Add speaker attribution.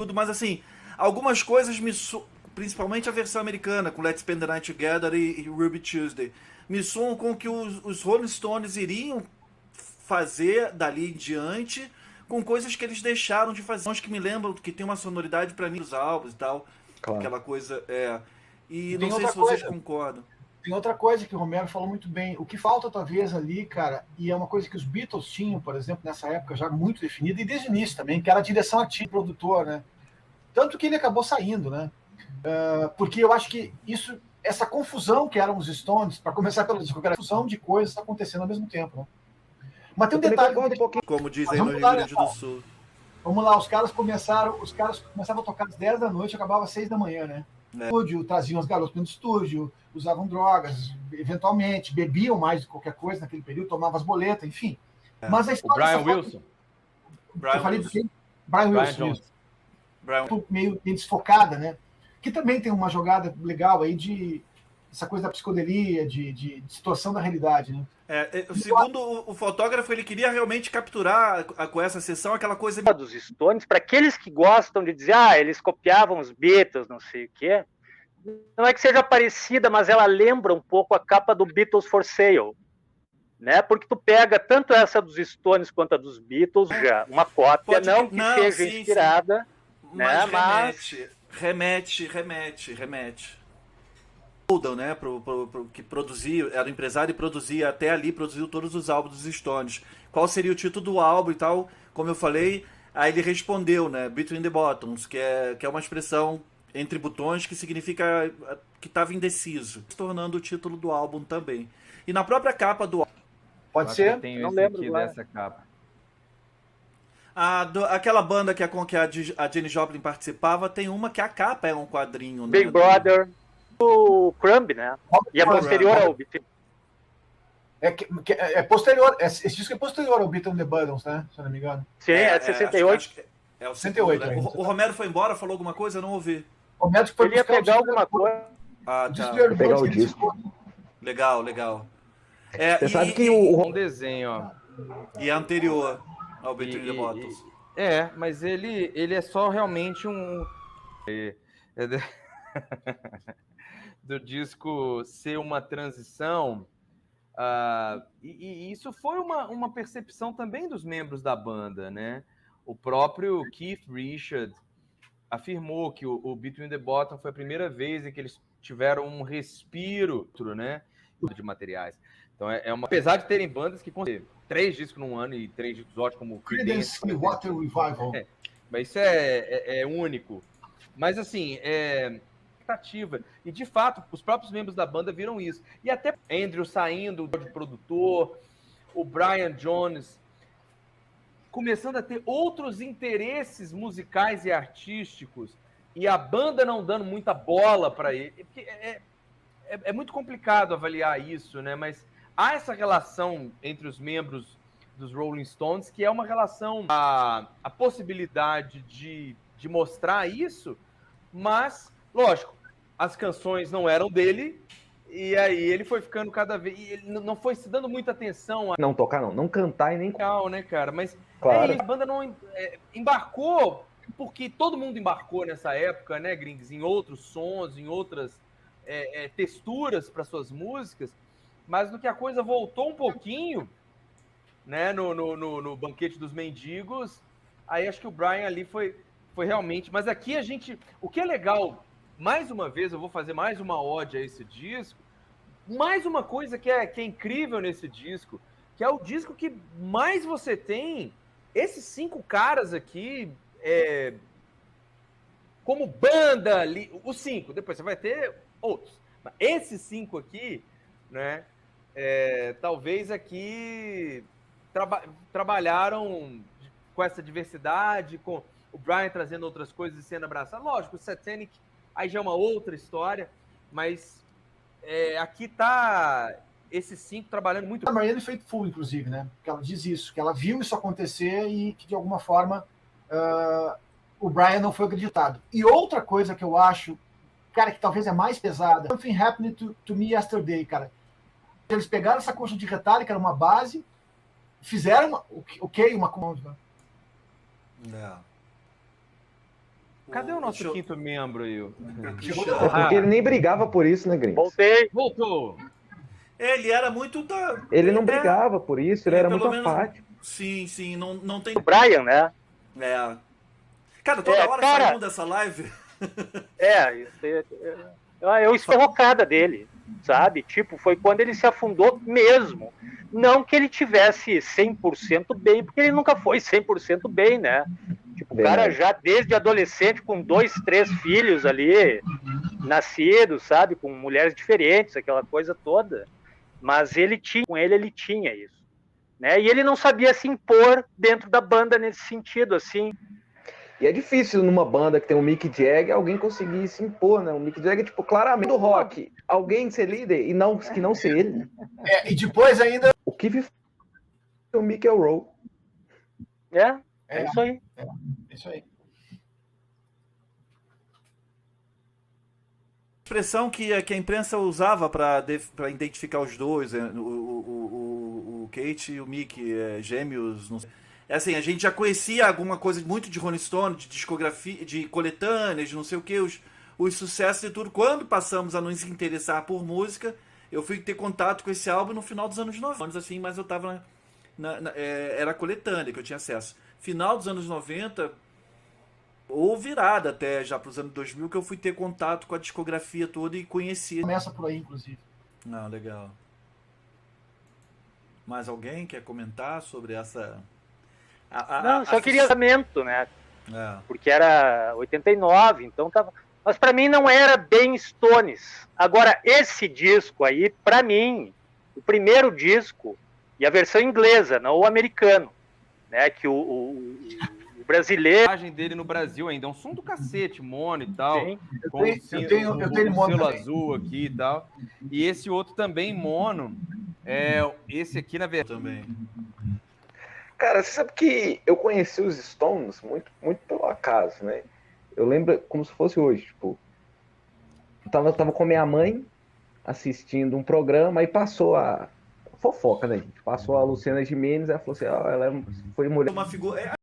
Speaker 1: tudo, mas assim, algumas coisas principalmente a versão americana, com Let's Spend the Night Together e Ruby Tuesday, me soam com que os Rolling Stones iriam fazer dali em diante com coisas que eles deixaram de fazer, que me lembram que tem uma sonoridade para mim dos álbuns e tal,
Speaker 2: Claro.
Speaker 1: aquela coisa e
Speaker 3: Tem
Speaker 1: não sei
Speaker 3: outra
Speaker 1: se vocês
Speaker 3: coisa.
Speaker 1: concordam.
Speaker 3: Tem outra coisa que o Romero falou muito bem. O que falta, talvez, ali, cara, e é uma coisa que os Beatles tinham, por exemplo, nessa época, já muito definida, e desde o início também, que era a direção artística do produtor, né? Tanto que ele acabou saindo, né? Porque eu acho que essa confusão que eram os Stones, para começar pela confusão de coisas acontecendo ao mesmo tempo, né? Mas tem um detalhe.
Speaker 2: Um pouquinho.
Speaker 1: Como dizem no Rio Grande do Sul.
Speaker 3: Vamos lá, os caras começavam a tocar às 10 da noite e acabava às 6 da manhã, né? Estúdio, traziam os garotos no estúdio, usavam drogas, eventualmente, bebiam mais de qualquer coisa naquele período, tomavam as boletas, enfim. Mas a história.
Speaker 4: O Brian Wilson.
Speaker 3: Eu falei do quê? Brian Wilson. Meio desfocada, né? Que também tem uma jogada legal aí de essa coisa da psicodelia, de distorção da realidade, né?
Speaker 1: Segundo o fotógrafo, ele queria realmente capturar com essa sessão aquela coisa
Speaker 5: dos Stones, para aqueles que gostam de dizer, eles copiavam os Beatles, não sei o quê. Não é que seja parecida, mas ela lembra um pouco a capa do Beatles for Sale, né? Porque tu pega tanto essa dos Stones quanto a dos Beatles, já uma cópia, não seja inspirada,
Speaker 1: sim.
Speaker 5: Né?
Speaker 1: Mas remete. Né, que produzia, era empresário e produzia até ali, produziu todos os álbuns dos Stones. Qual seria o título do álbum e tal? Como eu falei, aí ele respondeu, né, Between the Buttons, que é uma expressão entre botões que significa que estava indeciso, se tornando o título do álbum também. E na própria capa do álbum.
Speaker 3: Pode ser?
Speaker 4: Não lembro dessa capa.
Speaker 1: Aquela banda que a Jenny Joplin participava, tem uma que a capa é um quadrinho.
Speaker 5: Big Brother. O Crumb, né? E é posterior ao Beatles.
Speaker 3: É posterior. Esse disco é posterior ao Beatles the Buttons, né? Se eu não me engano.
Speaker 5: Sim, é 68.
Speaker 1: Acho que é o 68. Né? O Romero foi embora, falou alguma coisa? Eu não ouvi.
Speaker 3: O Romero foi
Speaker 5: Ele ia pegar alguma coisa.
Speaker 1: Tá.
Speaker 2: Pegar o disco.
Speaker 1: Legal.
Speaker 2: Você sabe que
Speaker 4: um desenho, ó.
Speaker 1: E é anterior ao Between the Buttons.
Speaker 4: Mas ele é só realmente um... do disco ser uma transição, e isso foi uma percepção também dos membros da banda, né? O próprio Keith Richards afirmou que o Between the Buttons foi a primeira vez em que eles tiveram um respiro, né, de materiais. Então apesar de terem bandas que conseguem 3 discos num ano e 3 discos ótimos, como
Speaker 3: Creedence Clearwater Revival.
Speaker 4: Mas isso é único. Mas assim, expectativa. E de fato, os próprios membros da banda viram isso. E até Andrew saindo de produtor, o Brian Jones começando a ter outros interesses musicais e artísticos, e a banda não dando muita bola para ele. Porque é muito complicado avaliar isso, né? Mas há essa relação entre os membros dos Rolling Stones, que é uma relação, a possibilidade de mostrar isso, mas, lógico, as canções não eram dele, e aí ele foi ficando cada vez... E ele não foi se dando muita atenção...
Speaker 2: Não tocar, não cantar e nem...
Speaker 4: Legal, né, cara? Mas
Speaker 2: claro.
Speaker 4: A banda não embarcou, porque todo mundo embarcou nessa época, né, Gringos, em outros sons, em outras texturas para suas músicas, mas no que a coisa voltou um pouquinho, né, no Banquete dos Mendigos, aí acho que o Brian ali foi realmente... Mas aqui a gente... O que é legal, mais uma vez, eu vou fazer mais uma ode a esse disco, mais uma coisa que é incrível nesse disco, que é o disco que mais você tem esses 5 caras aqui como banda ali, os 5, depois você vai ter outros. Mas esses 5 aqui, né, talvez aqui trabalharam com essa diversidade, com o Brian trazendo outras coisas e sendo abraçado. Lógico, o Satanic aí já é uma outra história, mas aqui tá esses 5 trabalhando muito.
Speaker 3: A Marianne Faithfull, inclusive, né? Que ela diz isso, que ela viu isso acontecer e que, de alguma forma, o Brian não foi acreditado. E outra coisa que eu acho, cara, que talvez é mais pesada, Something Happened to Me Yesterday, cara. Eles pegaram essa coxa de retalho, que era uma base, fizeram uma conta.
Speaker 4: Cadê o nosso
Speaker 1: Deixa eu-
Speaker 4: quinto membro aí?
Speaker 2: É porque ele nem brigava por isso, né, Gringo?
Speaker 5: Voltei.
Speaker 4: Voltou!
Speaker 1: Ele era muito da.
Speaker 2: Ele não
Speaker 1: É,
Speaker 2: brigava por isso, ele era
Speaker 1: pelo
Speaker 2: muito
Speaker 1: menos-
Speaker 2: apático.
Speaker 1: Sim, não tem.
Speaker 5: O Brian, né?
Speaker 1: É. Cara, toda hora
Speaker 5: cara-
Speaker 1: saindo dessa live.
Speaker 5: Eu esferrocada dele, sabe? Tipo, foi quando ele se afundou mesmo. Não que ele tivesse 100% bem, porque ele nunca foi 100% bem, né? Tipo, o cara
Speaker 2: Verdade.
Speaker 5: já desde adolescente, com 2, 3 filhos ali, nascidos, sabe? Com mulheres diferentes, aquela coisa toda. Mas com ele tinha isso. Né? E ele não sabia se impor dentro da banda nesse sentido, assim.
Speaker 2: E é difícil numa banda que tem o Mick Jagger alguém conseguir se impor, né? O Mick Jagger, tipo, claramente do rock, alguém ser líder e não, que não ser ele.
Speaker 3: E depois ainda.
Speaker 2: O que o Mick é o Rowe.
Speaker 5: É isso aí.
Speaker 3: Isso aí.
Speaker 1: Expressão que a imprensa usava para identificar os dois, o Kate e o Mick, gêmeos, não sei. É assim, a gente já conhecia alguma coisa muito de Rolling Stone, de discografia, de coletâneas, de não sei o que, os sucessos e tudo. Quando passamos a nos interessar por música, eu fui ter contato com esse álbum no final dos anos 90, assim, mas eu tava era coletânea que eu tinha acesso. Final dos anos 90, ou virada até já para os anos 2000, que eu fui ter contato com a discografia toda e conhecia.
Speaker 3: Começa por aí, inclusive.
Speaker 1: Ah, legal. Mais alguém quer comentar sobre essa...
Speaker 5: Não, só queria lançamento, né?
Speaker 1: É.
Speaker 5: Porque era 89, então tava... Mas pra mim não era bem Stones. Agora, esse disco aí, pra mim, o primeiro disco, e a versão inglesa, não o americano, né? Que o brasileiro...
Speaker 4: A imagem dele no Brasil ainda é um som do cacete, mono e tal.
Speaker 5: Sim.
Speaker 4: Com
Speaker 3: Eu tenho
Speaker 4: o
Speaker 3: mono
Speaker 4: selo
Speaker 3: também.
Speaker 4: azul aqui e tal. E esse outro também mono. Esse aqui, na verdade...
Speaker 1: Também.
Speaker 2: Cara, você sabe que eu conheci os Stones muito, muito pelo acaso, né? Eu lembro como se fosse hoje, tipo... Eu tava com a minha mãe assistindo um programa, aí passou a... Fofoca, né, gente? Passou a Luciana Gimenez, ela falou assim, ela foi mulher...
Speaker 1: Uma figura...